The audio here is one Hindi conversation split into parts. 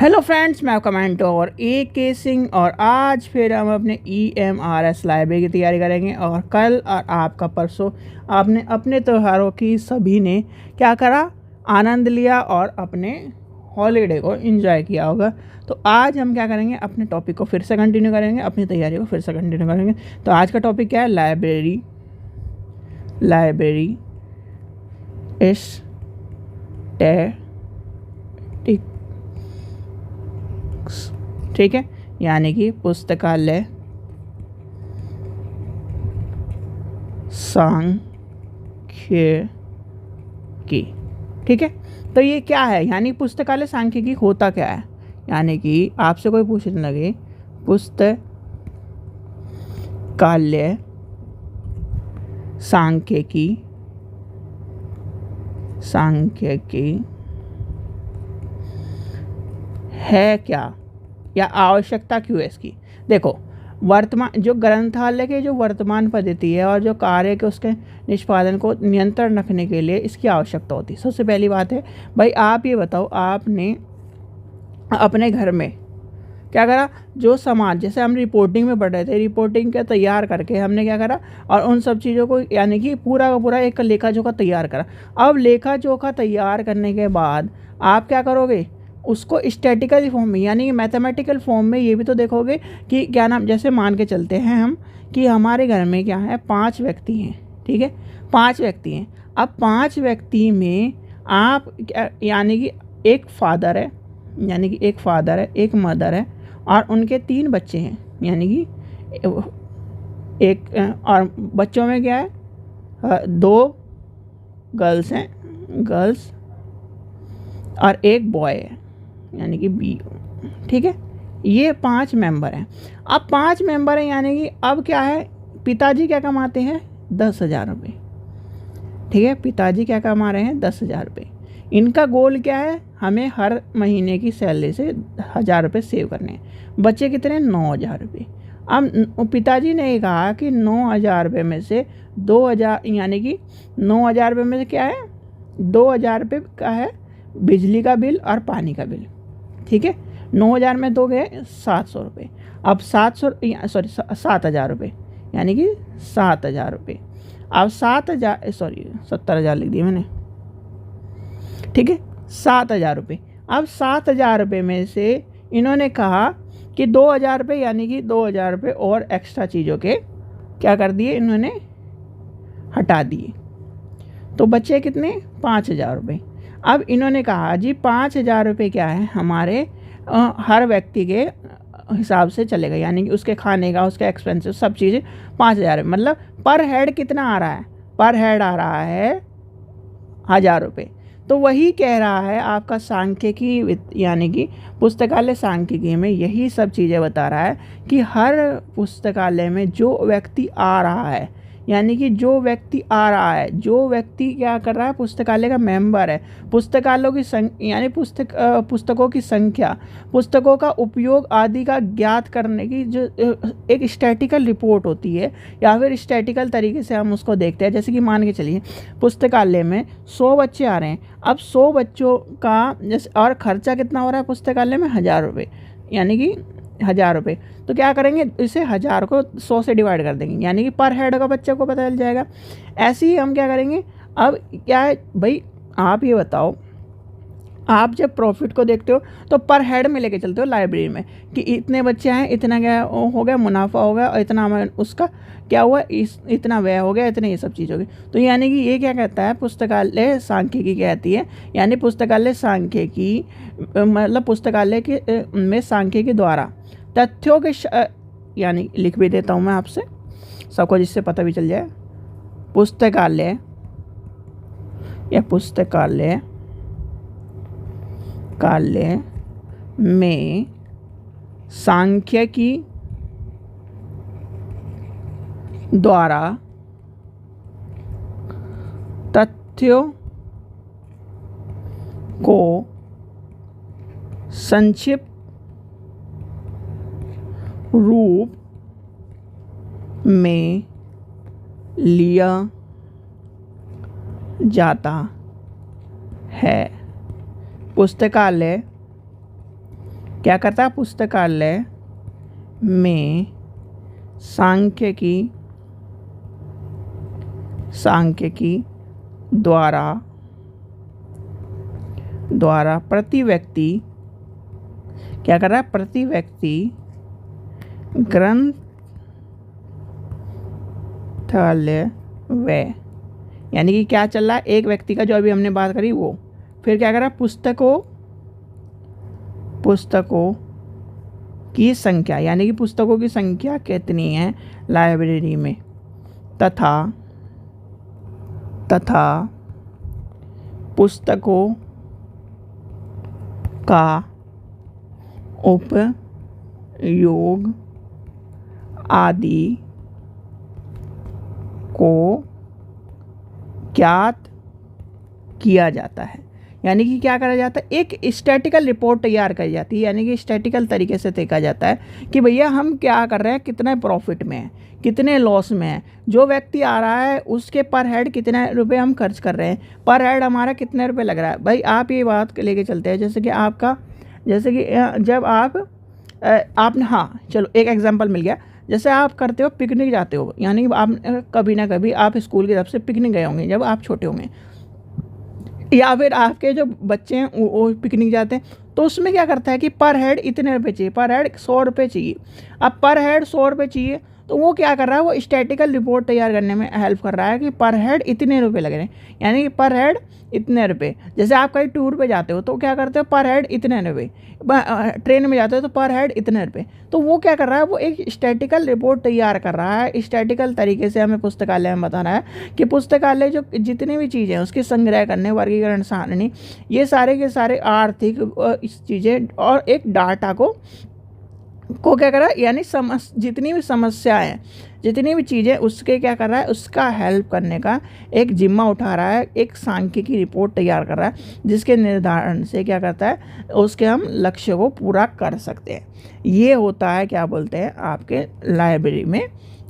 हेलो फ्रेंड्स, मैं कमेंटो और के सिंह और आज फिर हम अपने EMRS लाइब्रेरी की तैयारी करेंगे। और कल और आपका परसों आपने अपने त्योहारों की सभी ने क्या करा, आनंद लिया और अपने हॉलीडे को एंजॉय किया होगा। तो आज हम क्या करेंगे, अपने टॉपिक को फिर से कंटिन्यू करेंगे, अपनी तैयारी को फिर से कंटिन्यू करेंगे। तो आज का टॉपिक क्या है, लाइब्रेरी एस्थेटिक, ठीक है, यानी कि पुस्तकालय सांख्यिकी। ठीक है, तो ये क्या है, यानी पुस्तकालय सांख्यिकी होता क्या है। यानी कि आपसे कोई पूछने लगे पुस्तकालय सांख्यिकी है क्या, या आवश्यकता क्यों है इसकी। देखो, वर्तमान जो ग्रंथालय के जो वर्तमान पद्धति है और जो कार्य के उसके निष्पादन को नियंत्रण रखने के लिए इसकी आवश्यकता होती है। सबसे पहली बात है भाई, आप ये बताओ, आपने अपने घर में क्या करा, जो समाज, जैसे हम रिपोर्टिंग में पढ़ रहे थे, रिपोर्टिंग का तैयार करके हमने क्या करा, और उन सब चीज़ों को यानी कि पूरा का पूरा एक लेखा जोखा तैयार करा। अब लेखा जोखा तैयार करने के बाद आप क्या करोगे, उसको स्टैटिकल फॉर्म में यानी कि मैथमेटिकल फॉर्म में ये भी तो देखोगे कि क्या नाम, जैसे मान के चलते हैं हम कि हमारे घर में क्या है, 5 व्यक्ति हैं। ठीक है, 5 व्यक्ति हैं। अब 5 व्यक्ति में आप यानी कि एक फादर है, एक मदर है और उनके 3 बच्चे हैं। यानी कि एक और बच्चों में क्या है, 2 गर्ल्स हैं, गर्ल्स, और एक बॉय है, यानी कि बी। ठीक है, ये 5 मेंबर हैं। अब 5 मेंबर हैं, यानी कि अब क्या है, पिताजी क्या कमाते हैं, 10,000 रुपये। ठीक है, पिताजी क्या कमा रहे हैं, 10,000 रुपये। इनका गोल क्या है, हमें हर महीने की सैलरी से 1,000 रुपये सेव करने हैं। बचे कितने, 9,000 रुपये। अब पिताजी ने कहा कि 9,000 रुपये में से 2,000, यानी कि 9,000 रुपये में से क्या है, 2,000 रुपये का है बिजली का बिल और पानी का बिल। ठीक है, 9,000 में 2 गए 700 रुपये। अब 7,000 रुपये, यानी कि 7,000 रुपये। अब 70,000 लिख दिया मैंने। ठीक है, 7,000 रुपये। अब 7,000 रुपये में से इन्होंने कहा कि 2,000 रुपये, यानी कि 2,000 रुपये और एक्स्ट्रा चीज़ों के क्या कर दिए, इन्होंने हटा दिए। तो बचे कितने, 5,000 रुपये। अब इन्होंने कहा जी 5,000 रुपये क्या है, हमारे हर व्यक्ति के हिसाब से चलेगा, यानी कि उसके खाने का, उसके एक्सपेंसिव सब चीज़ें 5,000 है। मतलब पर हेड कितना आ रहा है, पर हेड आ रहा है 1,000 रुपये। तो वही कह रहा है आपका सांख्यिकी, यानी कि पुस्तकालय सांख्यिकी में यही सब चीज़ें बता रहा है कि हर पुस्तकालय में जो व्यक्ति आ रहा है, यानी कि जो व्यक्ति आ रहा है, जो व्यक्ति क्या कर रहा है, पुस्तकालय का मेंबर है, पुस्तकालयों की यानी पुस्तकों की संख्या, पुस्तकों का उपयोग आदि का ज्ञात करने की जो एक स्टैटिकल रिपोर्ट होती है, या फिर स्टैटिकल तरीके से हम उसको देखते हैं। जैसे कि मान के चलिए पुस्तकालय में 100 बच्चे आ रहे हैं। अब 100 बच्चों का जैसे, और खर्चा कितना हो रहा है पुस्तकालय में, 1,000 रुपये, यानी कि 1,000 रुपये। तो क्या करेंगे, इसे 1,000 को 100 से डिवाइड कर देंगे, यानी कि पर हेड का बच्चे को पता चल जाएगा। ऐसे ही हम क्या करेंगे, अब क्या है भाई, आप ये बताओ, आप जब प्रॉफिट को देखते हो तो पर हेड में लेके चलते हो लाइब्रेरी में कि इतने बच्चे हैं, इतना क्या हो गया, मुनाफा हो गया, और इतना हमें उसका क्या हुआ, इतना व्यय हो गया, इतने ये सब चीज़ हो गई। तो यानी कि ये क्या कहता है, पुस्तकालय सांख्यिकी कहती है, यानी पुस्तकालय सांख्यिकी मतलब पुस्तकालय के में सांख्यिकी द्वारा तथ्यों के यानी लिख भी देता हूँ मैं आपसे सबको, जिससे पता भी चल जाए। पुस्तकालय में सांख्यिकी द्वारा तथ्यों को संक्षिप्त रूप में लिया जाता है। पुस्तकालय क्या करता है, पुस्तकालय में सांख्यिकी द्वारा प्रति व्यक्ति क्या कर रहा है, प्रति व्यक्ति ग्रंथालय व्यय, यानी कि क्या चल रहा है, एक व्यक्ति का जो अभी हमने बात करी वो, फिर क्या कर रहा है, पुस्तकों की संख्या, यानी कि पुस्तकों की संख्या कितनी है लाइब्रेरी में, तथा पुस्तकों का उपयोग आदि को ज्ञात किया जाता है। यानी कि क्या करा जाता है, एक स्टैटिकल रिपोर्ट तैयार करी जाती है, यानी कि स्टैटिकल तरीके से देखा जाता है कि भैया हम क्या कर रहे हैं, कितने प्रॉफिट में है, कितने लॉस में है, जो व्यक्ति आ रहा है उसके पर हेड कितने रुपए हम खर्च कर रहे हैं, पर हेड हमारा कितने रुपए लग रहा है। भाई आप ये बात लेके चलते हैं, जैसे कि जब आपने, हाँ चलो एक एग्जांपल मिल गया, जैसे आप करते हो पिकनिक जाते हो, यानी कि आप कभी ना कभी आप स्कूल की तरफ से पिकनिक गए होंगे जब आप छोटे होंगे, या फिर आपके जो बच्चे हैं वो पिकनिक जाते हैं, तो उसमें क्या करता है कि पर हेड इतने रुपए चाहिए, पर हेड 100 रुपये चाहिए। अब पर हेड 100 रुपये चाहिए तो वो क्या कर रहा है, वो स्टैटिकल रिपोर्ट तैयार करने में हेल्प कर रहा है कि पर हेड इतने रुपए लग रहे हैं, यानी कि पर हेड इतने रुपए। जैसे आप कहीं टूर पे जाते हो तो क्या करते हो, पर हेड इतने रुपए, ट्रेन में जाते हो तो पर हेड इतने रुपए। तो वो क्या कर रहा है, वो एक स्टैटिकल रिपोर्ट तैयार कर रहा है, स्टैटिकल तरीके से हमें पुस्तकालय में बता रहा है कि पुस्तकालय जो जितनी भी चीज़ें हैं उसकी संग्रह करने, वर्गीकरण, सारणी, ये सारे के सारे आर्थिक चीज़ें और एक डाटा को क्या कर रहा है, यानी जितनी भी समस्याएं, जितनी भी चीज़ें उसके क्या कर रहा है, उसका हेल्प करने का एक जिम्मा उठा रहा है, एक सांख्यिकी रिपोर्ट तैयार कर रहा है, जिसके निर्धारण से क्या करता है, उसके हम लक्ष्य को पूरा कर सकते हैं। ये होता है क्या बोलते हैं आपके लाइब्रेरी में,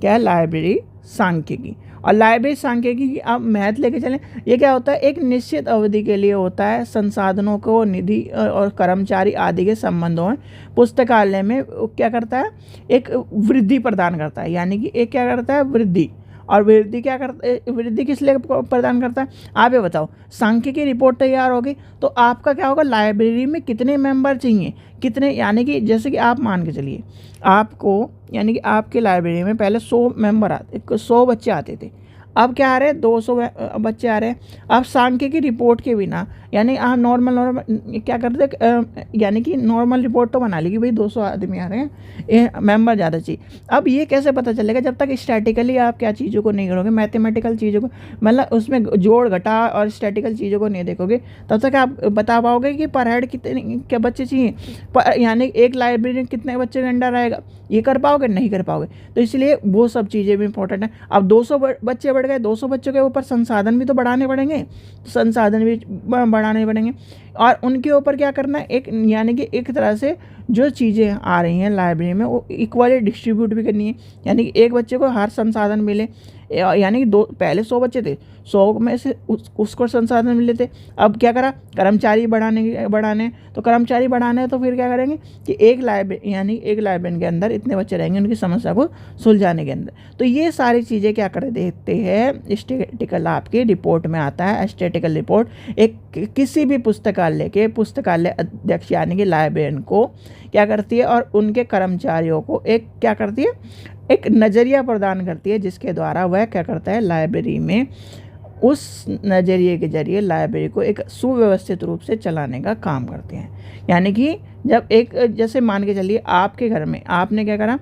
क्या है, लाइब्रेरी सांख्यिकी। और लाइब्रेरी सांख्यिकी की आप मैथ लेके चलें, ये क्या होता है, एक निश्चित अवधि के लिए होता है, संसाधनों को, निधि और कर्मचारी आदि के संबंधों में पुस्तकालय में क्या करता है, एक वृद्धि प्रदान करता है, यानी कि एक क्या करता है, वृद्धि। और वृद्धि किस लिए प्रदान करता है, आप ये बताओ। सांख्यिकी रिपोर्ट तैयार होगी तो आपका क्या होगा, लाइब्रेरी में कितने मेंबर चाहिए, कितने, यानी कि जैसे कि आप मान के चलिए आपको, यानी कि आपके लाइब्रेरी में पहले 100 मेंबर आते, 100 बच्चे आते थे, अब क्या आ रहे हैं, 200 बच्चे आ रहे हैं। अब सांख्यिकी रिपोर्ट के बिना, यानी आप नॉर्मल क्या करते, यानी कि नॉर्मल रिपोर्ट तो बना ली कि भाई 200 आदमी आ रहे हैं, मेंबर ज़्यादा चाहिए। अब ये कैसे पता चलेगा, जब तक स्टैटिकली आप क्या चीज़ों को नहीं करोगे, मैथमेटिकल चीज़ों को, मतलब उसमें जोड़ घटा और स्टैटिकल चीज़ों को नहीं देखोगे, तब तक आप बता पाओगे कि पर हेड कितने क्या बच्चे चाहिए, यानी एक लाइब्रेरी में कितने बच्चे का अंडर आएगा, ये कर पाओगे, नहीं कर पाओगे। तो इसलिए वो सब चीज़ें भी इंपॉर्टेंट है। अब 200 बच्चे बढ़ गए, 200 बच्चों के ऊपर संसाधन भी तो बढ़ाने पड़ेंगे, संसाधन भी बढ़ाने पड़ेंगे, और उनके ऊपर क्या करना है, एक यानी कि एक तरह से जो चीज़ें आ रही हैं लाइब्रेरी में वो इक्वली डिस्ट्रीब्यूट भी करनी है, यानी कि एक बच्चे को हर संसाधन मिले, यानी कि पहले 100 बच्चे थे, 100 में से उसको संसाधन मिले थे। अब क्या करा, कर्मचारी बढ़ाने तो कर्मचारी बढ़ाने तो फिर क्या करेंगे कि एक लाइब्रेरी के अंदर इतने बच्चे रहेंगे उनकी समस्या को सुलझाने के अंदर। तो ये सारी चीज़ें क्या कर देते हैं, स्टैटिकल आपकी रिपोर्ट में आता है। स्टैटिकल रिपोर्ट एक किसी भी पुस्तकालय अध्यक्ष यानी कि लाइब्रेरियन को क्या करती है, और उनके कर्मचारियों को एक क्या करती है, एक नज़रिया प्रदान करती है, जिसके द्वारा वह क्या करता है, लाइब्रेरी में उस नज़रिए के जरिए लाइब्रेरी को एक सुव्यवस्थित रूप से चलाने का काम करते हैं। यानी कि जब एक, जैसे मान के चलिए आपके घर में आपने क्या करा,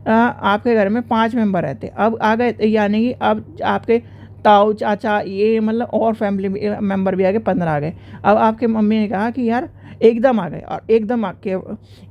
आपके घर में 5 मेंबर रहते, अब आ गए, यानी कि अब आपके ताऊ चाचा ये मतलब और फैमिली मेंबर भी आ गए, 15 आ गए। अब आपके मम्मी ने कहा कि यार एकदम आ गए, और एकदम आके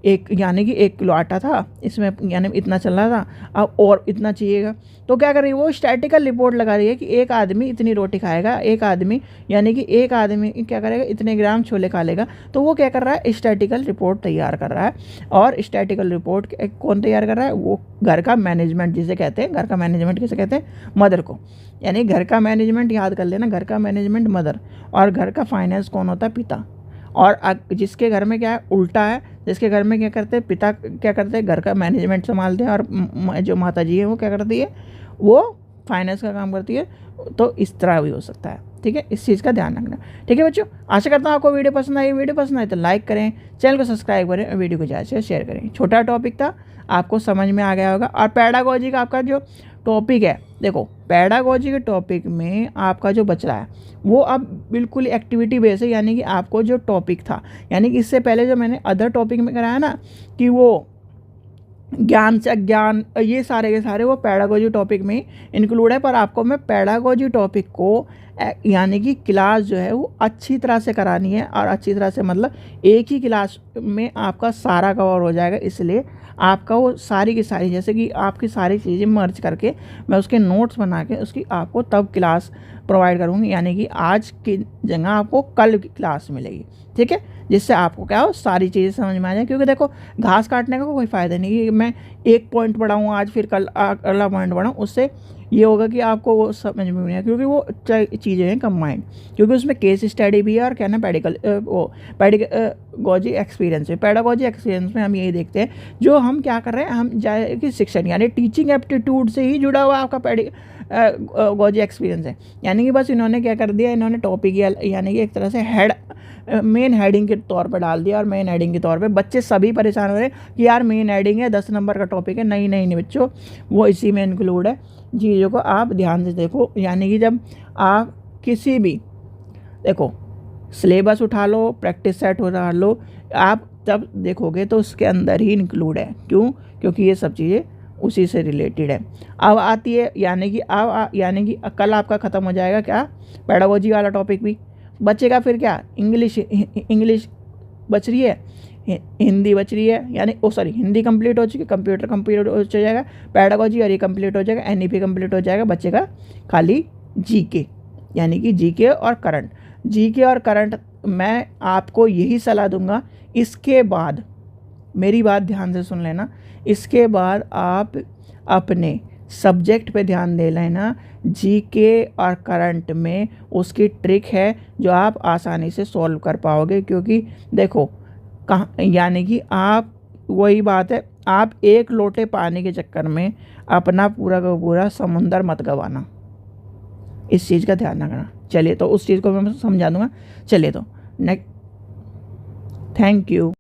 एक यानी कि 1 किलो आटा था इसमें, यानी इतना चल रहा था, अब और इतना चाहिएगा। तो क्या कर रही है, वो स्टैटिकल रिपोर्ट लगा रही है कि एक आदमी इतनी रोटी खाएगा, एक आदमी यानी कि एक आदमी क्या करेगा, इतने ग्राम छोले खा लेगा। तो वो क्या कर रहा है, स्टैटिकल रिपोर्ट तैयार कर रहा है। और स्टैटिकल रिपोर्ट कौन तैयार कर रहा है, वो घर का मैनेजमेंट जिसे कहते हैं। घर का मैनेजमेंट किसे कहते हैं, मदर को, यानी घर का मैनेजमेंट याद कर लेना, घर का मैनेजमेंट मदर, और घर का फाइनेंस कौन होता है, पिता। और जिसके घर में क्या है उल्टा है, जिसके घर में क्या करते हैं, पिता क्या करते हैं, घर का मैनेजमेंट संभालते हैं, और जो माता जी है वो क्या करती है, वो फाइनेंस का काम करती है। तो इस तरह भी हो सकता है। ठीक है, इस चीज़ का ध्यान रखना। ठीक है बच्चों, आशा करता हूँ आपको वीडियो पसंद आई। वीडियो पसंद आई तो लाइक करें, चैनल को सब्सक्राइब करें और वीडियो को ज़्यादा से शेयर करें। छोटा टॉपिक था, आपको समझ में आ गया होगा। और पैडागोजी का आपका जो टॉपिक है, देखो पैडागोजी के टॉपिक में आपका जो बच रहा है वो अब बिल्कुल एक्टिविटी बेस है, यानी कि आपको जो टॉपिक था, यानी कि इससे पहले जो मैंने अदर टॉपिक में कराया ना कि वो ज्ञान से अज्ञान, ये सारे के सारे वो पैडागोजी टॉपिक में इंक्लूड है। पर आपको मैं पैडागोजी टॉपिक को यानी कि क्लास जो है वो अच्छी तरह से करानी है, और अच्छी तरह से मतलब एक ही क्लास में आपका सारा कवर हो जाएगा। इसलिए आपका वो सारी की सारी, जैसे कि आपकी सारी चीज़ें मर्ज करके मैं उसके नोट्स बना के उसकी आपको तब क्लास प्रोवाइड करूँगी, यानी कि आज की जगह आपको कल की क्लास मिलेगी। ठीक है, जिससे आपको क्या हो सारी चीज़ें समझ में आ जाए। क्योंकि देखो घास काटने का कोई फ़ायदा नहीं है, मैं एक पॉइंट पढ़ाऊँ आज फिर कल अगला पॉइंट पढ़ाऊँ, उससे ये होगा कि आपको वो समझ में नहीं आए, क्योंकि वो चीज़ें हैं कंबाइंड, क्योंकि उसमें केस स्टडी भी है और क्या ना पैडागोजी एक्सपीरियंस है। पैडागोजी एक्सपीरियंस में हम यही देखते हैं, जो हम क्या कर रहे हैं, हम जाए कि शिक्षण यानी टीचिंग एप्टीट्यूड से ही जुड़ा हुआ आपका पैडागोजी एक्सपीरियंस है। यानी कि बस इन्होंने क्या कर दिया, इन्होंने टॉपिक यानी कि एक तरह से मेन हेडिंग के तौर पर डाल दिया, और मेन हेडिंग के तौर पे बच्चे सभी परेशान हो रहे हैं कि यार मेन हेडिंग है, 10 नंबर का टॉपिक है। नहीं नहीं नहीं बच्चों, वो इसी में इंक्लूड है। चीज़ों को आप ध्यान से देखो, यानी कि जब आप किसी भी देखो सिलेबस उठा लो, प्रैक्टिस सेट उठा लो, आप तब देखोगे तो उसके अंदर ही इंक्लूड है। क्यों? क्योंकि ये सब चीज़ें उसी से रिलेटेड है। अब आती है यानी कि कल आपका ख़त्म हो जाएगा क्या, पैडागोजी वाला टॉपिक भी बचेगा। फिर क्या, इंग्लिश बच रही है, हिंदी बच रही है, यानी हिंदी कंप्लीट हो चुकी है, कंप्यूटर कंप्लीट हो जाएगा, पैडागोजी और ये कंप्लीट हो जाएगा, एनईपी कंप्लीट हो जाएगा, बचेगा खाली जीके, यानी कि जीके और करंट। जीके और करंट मैं आपको यही सलाह दूंगा, इसके बाद मेरी बात ध्यान से सुन लेना, इसके बाद आप अपने सब्जेक्ट पे ध्यान दे लेना। जीके और करंट में उसकी ट्रिक है जो आप आसानी से सॉल्व कर पाओगे। क्योंकि देखो यानी कि आप वही बात है, आप एक लोटे पानी के चक्कर में अपना पूरा का पूरा समुंदर मत गंवाना, इस चीज़ का ध्यान रखना। चलिए तो उस चीज़ को मैं समझा दूंगा। चलिए तो नेक्स्ट, थैंक यू।